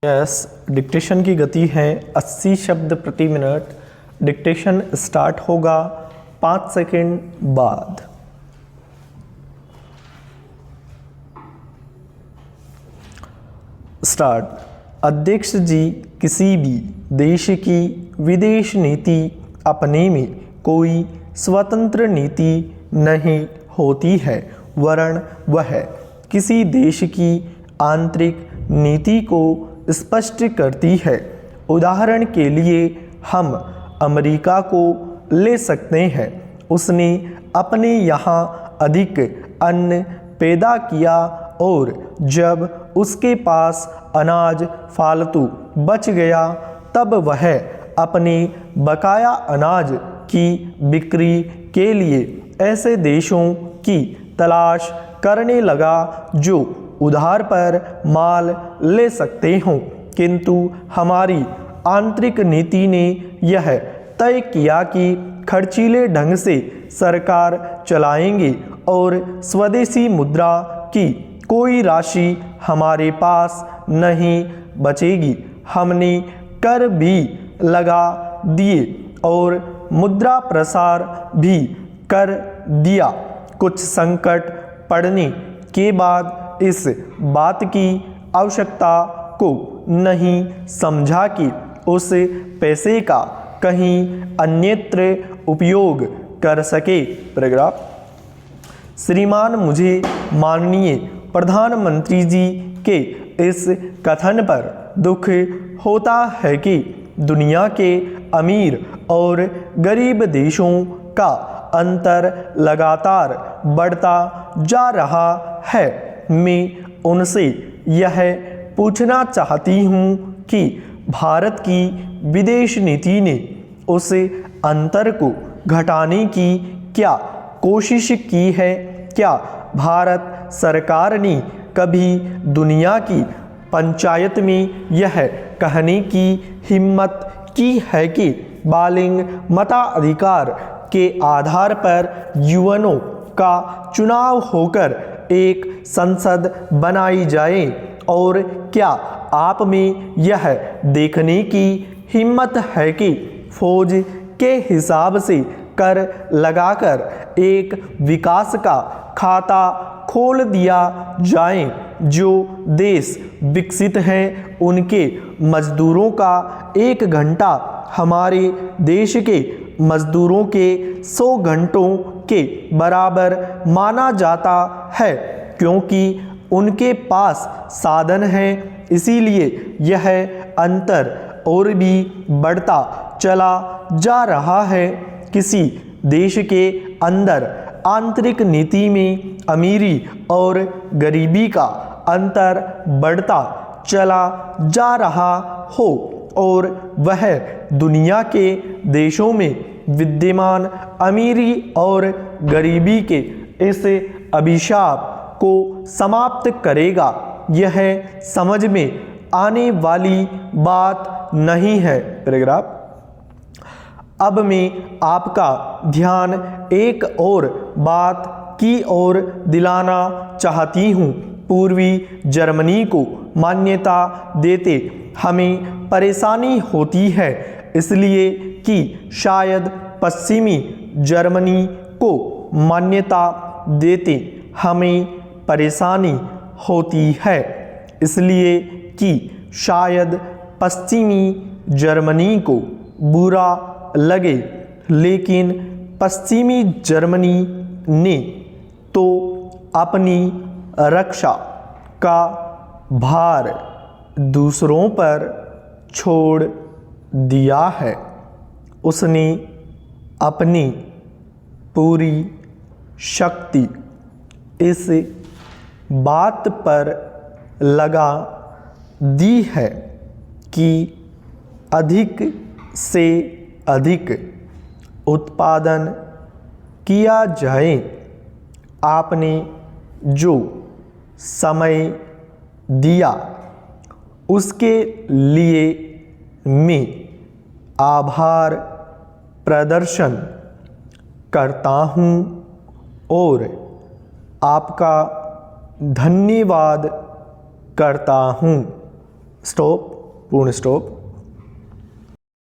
Yes, dictation की गति है 80 शब्द प्रति मिनट। डिक्टेशन स्टार्ट होगा 5 सेकंड बाद। स्टार्ट। अध्यक्ष जी, किसी भी देश की विदेश नीति अपने में कोई स्वतंत्र नीति नहीं होती है, वरन वह किसी देश की आंतरिक नीति को स्पष्ट करती है। उदाहरण के लिए हम अमेरिका को ले सकते हैं। उसने अपने यहाँ अधिक अन्न पैदा किया और जब उसके पास अनाज फालतू बच गया तब वह अपने बकाया अनाज की बिक्री के लिए ऐसे देशों की तलाश करने लगा जो उधार पर माल ले सकते हों। किंतु हमारी आंतरिक नीति ने यह तय किया कि खर्चीले ढंग से सरकार चलाएंगे और स्वदेशी मुद्रा की कोई राशि हमारे पास नहीं बचेगी। हमने कर भी लगा दिए और मुद्रा प्रसार भी कर दिया। कुछ संकट पड़ने के बाद इस बात की आवश्यकता को नहीं समझा कि उस पैसे का कहीं अन्यत्र उपयोग कर सके। पैराग्राफ। श्रीमान, मुझे माननीय प्रधानमंत्री जी के इस कथन पर दुख होता है कि दुनिया के अमीर और गरीब देशों का अंतर लगातार बढ़ता जा रहा है। मैं उनसे यह पूछना चाहती हूँ कि भारत की विदेश नीति ने उस अंतर को घटाने की क्या कोशिश की है? क्या भारत सरकार ने कभी दुनिया की पंचायत में यह कहने की हिम्मत की है कि बालिंग मताधिकार के आधार पर युवाओं का चुनाव होकर एक संसद बनाई जाए? और क्या आप में यह देखने की हिम्मत है कि फौज के हिसाब से कर लगाकर एक विकास का खाता खोल दिया जाए? जो देश विकसित हैं उनके मजदूरों का 1 घंटा हमारे देश के मजदूरों के 100 घंटों के बराबर माना जाता है, क्योंकि उनके पास साधन हैं। इसीलिए यह अंतर और भी बढ़ता चला जा रहा है। किसी देश के अंदर आंतरिक नीति में अमीरी और गरीबी का अंतर बढ़ता चला जा रहा हो और वह दुनिया के देशों में विद्यमान अमीरी और गरीबी के इस अभिशाप को समाप्त करेगा, यह समझ में आने वाली बात नहीं है। पैराग्राफ। अब मैं आपका ध्यान एक और बात की ओर दिलाना चाहती हूँ। पूर्वी जर्मनी को मान्यता देते हमें परेशानी होती है, इसलिए कि शायद पश्चिमी जर्मनी को मान्यता देते हमें परेशानी होती है, इसलिए कि शायद पश्चिमी जर्मनी को बुरा लगे। लेकिन पश्चिमी जर्मनी ने तो अपनी रक्षा का भार दूसरों पर छोड़ दिया है। उसने अपनी पूरी शक्ति इस बात पर लगा दी है कि अधिक से अधिक उत्पादन किया जाए। आपने जो समय दिया उसके लिए मैं आभार प्रदर्शन करता हूँ और आपका धन्यवाद करता हूँ। स्टॉप। पूर्ण स्टॉप।